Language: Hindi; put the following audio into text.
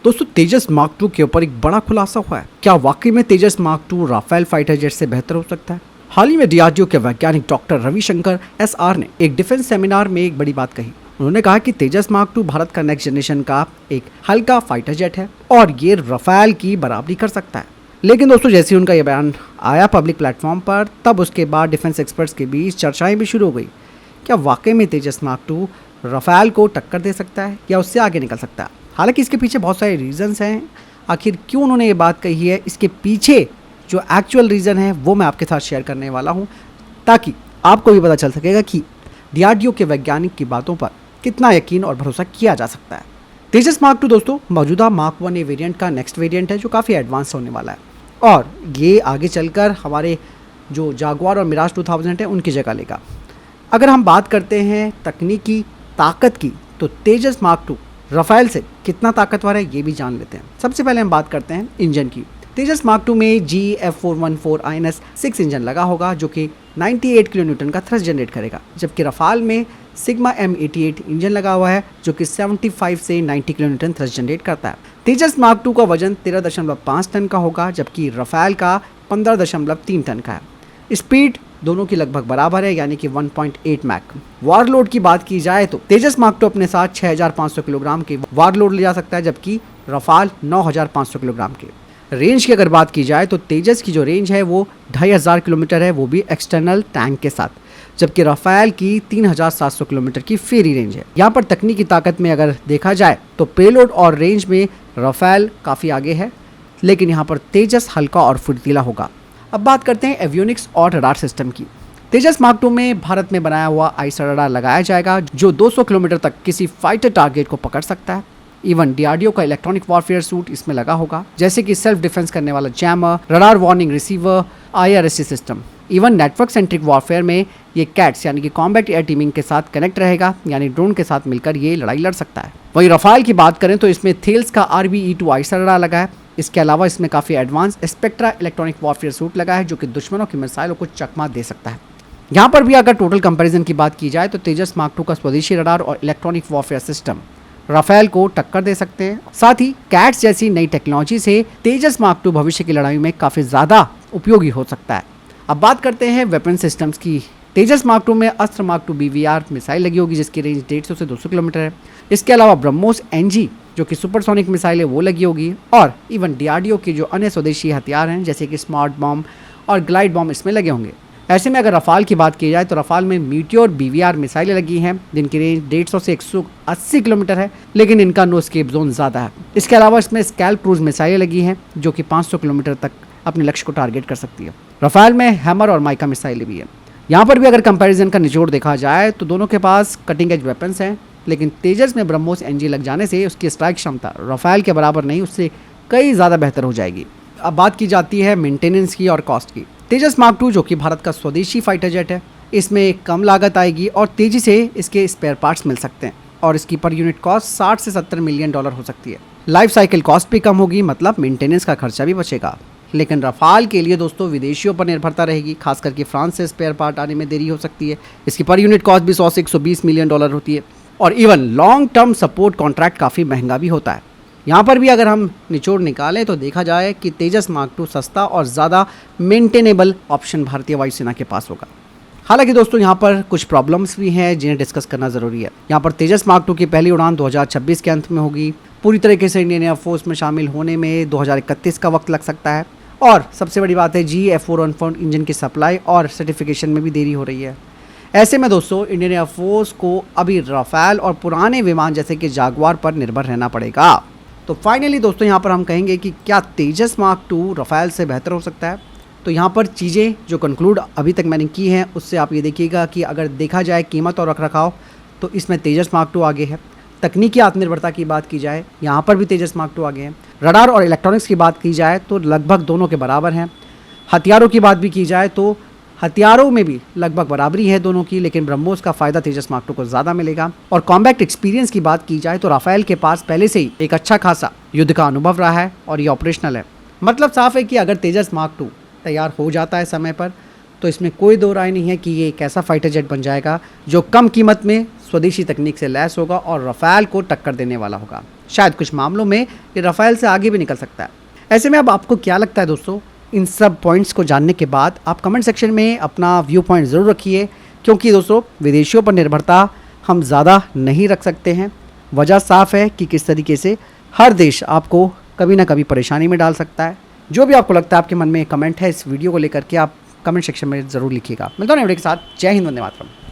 दोस्तों तेजस मार्क टू के ऊपर एक बड़ा खुलासा हुआ है। क्या वाकई में Tejas mark two Rafale fighter jet से बेहतर हो सकता है? हाल ही में डीआरडीओ के वैज्ञानिक डॉक्टर रविशंकर एसआर ने एक डिफेंस सेमिनार में एक बड़ी बात कही। उन्होंने कहा कि तेजस मार्क टू भारत का नेक्स्ट जनरेशन का एक हल्का फाइटर जेट है और ये राफेल की बराबरी कर सकता है। लेकिन दोस्तों जैसे ही उनका यह बयान आया पब्लिक प्लेटफॉर्म पर, तब उसके बाद डिफेंस एक्सपर्ट्स के बीच चर्चाएं भी शुरू हो गई। क्या वाकई में तेजस मार्क टू राफेल को टक्कर दे सकता है या उससे आगे निकल सकता है? हालांकि इसके पीछे बहुत सारे रीजंस हैं। आखिर क्यों उन्होंने ये बात कही है, इसके पीछे जो एक्चुअल रीज़न है वो मैं आपके साथ शेयर करने वाला हूँ, ताकि आपको भी पता चल सकेगा कि डीआरडीओ के वैज्ञानिक की बातों पर कितना यकीन और भरोसा किया जा सकता है। तेजस मार्क टू दोस्तों मौजूदा मार्क 1 वेरिएंट का नेक्स्ट वेरिएंट है जो काफ़ी एडवांस होने वाला है और ये आगे चलकर हमारे जो जागुआर और मिराज 2000 है उनकी जगह लेगा। अगर हम बात करते हैं तकनीकी ताकत की, तो तेजस मार्क टू राफेल से कितना ताकतवर है ये भी जान लेते हैं। सबसे पहले हम बात करते हैं इंजन की। तेजस मार्क टू में GF414INS6 इंजन लगा होगा जो कि 98 किलो न्यूटन का थ्रस्ट जनरेट करेगा, जबकि राफेल में सिग्मा M88 इंजन लगा हुआ है जो कि 75 से 90 किलो न्यूटन थ्रस्ट जनरेट करता है। तेजस मार्क टू का वजन 13.5 टन का होगा, जबकि राफेल का 15.3 टन का है। स्पीड दोनों की लगभग बराबर है, यानी कि 1.8 मैक। वारलोड की बात की जाए तो तेजस मार्क टू अपने साथ 6500 किलोग्राम के वारलोड ले जा सकता है, जबकि राफेल 9500 किलोग्राम के। रेंज की अगर बात की जाए तो तेजस की जो रेंज है वो 2500 किलोमीटर है, वो भी एक्सटर्नल टैंक के साथ, जबकि राफेल की 3700 किलोमीटर की फेरी रेंज है। यहाँ पर तकनीकी ताकत में अगर देखा जाए तो पेलोड और रेंज में राफेल काफ़ी आगे है, लेकिन यहाँ पर तेजस हल्का और फुर्तीला होगा। अब बात करते हैं एवियोनिक्स और रडार सिस्टम की। तेजस मार्क टू में भारत में बनाया हुआ आइसर रडार लगाया जाएगा जो 200 किलोमीटर तक किसी फाइटर टारगेट को पकड़ सकता है। इवन डीआरडीओ का इलेक्ट्रॉनिक वॉरफेयर सूट इसमें लगा होगा, जैसे कि सेल्फ डिफेंस करने वाला jammer, radar warning receiver, IRST system. Even network centric warfare में ये कैट्स यानी कि कॉम्बैट एयर टीमिंग के साथ कनेक्ट रहेगा, यानी ड्रोन के साथ मिलकर ये लड़ाई लड़ सकता है। वहीं राफेल की बात करें तो इसमें थेल्स का RBE-2 आइसर रडार लगा है। इसके अलावा इसमें काफ़ी advance spectra electronic warfare suit लगा है जो कि दुश्मनों की मिसाइलों को चकमा दे सकता है। यहाँ पर भी अगर टोटल कंपैरिजन की बात की जाए तो तेजस मार्क टू का स्वदेशी रडार और इलेक्ट्रॉनिक वॉरफेयर सिस्टम राफेल को टक्कर दे सकते हैं। साथ ही कैट्स जैसी नई टेक्नोलॉजी से तेजस मार्क टू भविष्य की लड़ाई में काफ़ी ज़्यादा उपयोगी हो सकता है। अब बात करते हैं वेपन सिस्टम्स की। तेजस मार्क टू में अस्त्र मार्क टू BVR मिसाइल लगी होगी जिसकी रेंज 150 से 200 किलोमीटर है। इसके अलावा ब्रह्मोस NG जो कि सुपरसोनिक मिसाइल है वो लगी होगी, और इवन डीआरडीओ के जो अन्य स्वदेशी हथियार हैं जैसे कि स्मार्ट बॉम्ब और ग्लाइड बॉम्ब इसमें लगे होंगे। ऐसे में अगर राफेल की बात की जाए तो राफेल में मीटियोर BVR मिसाइलें लगी हैं जिनकी रेंज 150 से 180 किलोमीटर है, लेकिन इनका नो स्केप जोन ज़्यादा है। इसके अलावा इसमें स्कैल्प क्रूज मिसाइलें लगी हैं जो कि 500 किलोमीटर तक अपने लक्ष्य को टारगेट कर सकती है। राफेल में हैमर और माइका मिसाइलें भी है। यहाँ पर भी अगर कंपैरिजन का निचोड़ देखा जाए तो दोनों के पास कटिंग एज वेपन्स हैं, लेकिन तेजस में ब्रह्मोस NG लग जाने से उसकी स्ट्राइक क्षमता राफेल के बराबर नहीं, उससे कई ज़्यादा बेहतर हो जाएगी। अब बात की जाती है मेंटेनेंस की और कॉस्ट की। तेजस मार्क टू जो कि भारत का स्वदेशी फाइटर जेट है, इसमें कम लागत आएगी और तेज़ी से इसके स्पेयर पार्ट्स मिल सकते हैं और इसकी पर यूनिट कॉस्ट 60 से 70 मिलियन डॉलर हो सकती है। लाइफ साइकिल कॉस्ट भी कम होगी, मतलब मेंटेनेंस का खर्चा भी बचेगा। लेकिन राफेल के लिए दोस्तों विदेशियों पर निर्भरता रहेगी, खास करके फ्रांस से स्पेयर पार्ट आने में देरी हो सकती है। इसकी पर यूनिट कॉस्ट भी 100 से 120 मिलियन डॉलर होती है और even long term support contract काफ़ी महंगा भी होता है। यहाँ पर भी अगर हम निचोड़ निकालें तो देखा जाए कि तेजस मार्क टू सस्ता और ज़्यादा मेंटेनेबल ऑप्शन भारतीय वायुसेना के पास होगा। हालांकि दोस्तों यहाँ पर कुछ प्रॉब्लम्स भी हैं जिन्हें डिस्कस करना ज़रूरी है। यहाँ पर तेजस मार्क टू की पहली उड़ान 2026 के अंत में होगी। पूरी तरीके से इंडियन एयरफोर्स में शामिल होने में 2031 का वक्त लग सकता है और सबसे बड़ी बात है GF414 इंजन की सप्लाई और सर्टिफिकेशन में भी देरी हो रही है। ऐसे में दोस्तों इंडियन एयरफोर्स को अभी राफेल और पुराने विमान जैसे कि जागुआर पर निर्भर रहना पड़ेगा। तो फाइनली दोस्तों यहाँ पर हम कहेंगे कि क्या तेजस मार्क टू राफेल से बेहतर हो सकता है? तो यहाँ पर चीज़ें जो कंक्लूड अभी तक मैंने की हैं उससे आप ये देखिएगा कि अगर देखा जाए कीमत और रखरखाव तो इसमें तेजस मार्क टू आगे है। तकनीकी आत्मनिर्भरता की बात की जाए यहाँ पर भी तेजस मार्क टू आगे है। रडार और इलेक्ट्रॉनिक्स की बात की जाए तो लगभग दोनों के बराबर हैं। हथियारों की बात भी की जाए तो हथियारों में भी लगभग बराबरी है दोनों की, लेकिन ब्रह्मोस का फ़ायदा तेजस मार्क टू को ज़्यादा मिलेगा। और कॉम्बैट एक्सपीरियंस की बात की जाए तो राफेल के पास पहले से ही एक अच्छा खासा युद्ध का अनुभव रहा है और ये ऑपरेशनल है। मतलब साफ है कि अगर तेजस मार्क टू तैयार हो जाता है समय पर तो इसमें कोई दो राय नहीं है कि ये एक ऐसा फाइटर जेट बन जाएगा जो कम कीमत में स्वदेशी तकनीक से लैस होगा और राफेल को टक्कर देने वाला होगा। शायद कुछ मामलों में ये राफेल से आगे भी निकल सकता है। ऐसे में अब आपको क्या लगता है दोस्तों? इन सब पॉइंट्स को जानने के बाद आप कमेंट सेक्शन में अपना व्यू पॉइंट ज़रूर रखिए, क्योंकि दोस्तों विदेशियों पर निर्भरता हम ज़्यादा नहीं रख सकते हैं। वजह साफ़ है कि किस तरीके से हर देश आपको कभी ना कभी परेशानी में डाल सकता है। जो भी आपको लगता है, आपके मन में कमेंट है इस वीडियो को लेकर के, आप कमेंट सेक्शन में ज़रूर लिखिएगा। मिलता हूं नए वीडियो के साथ। जय हिंद, वंदे मातरम।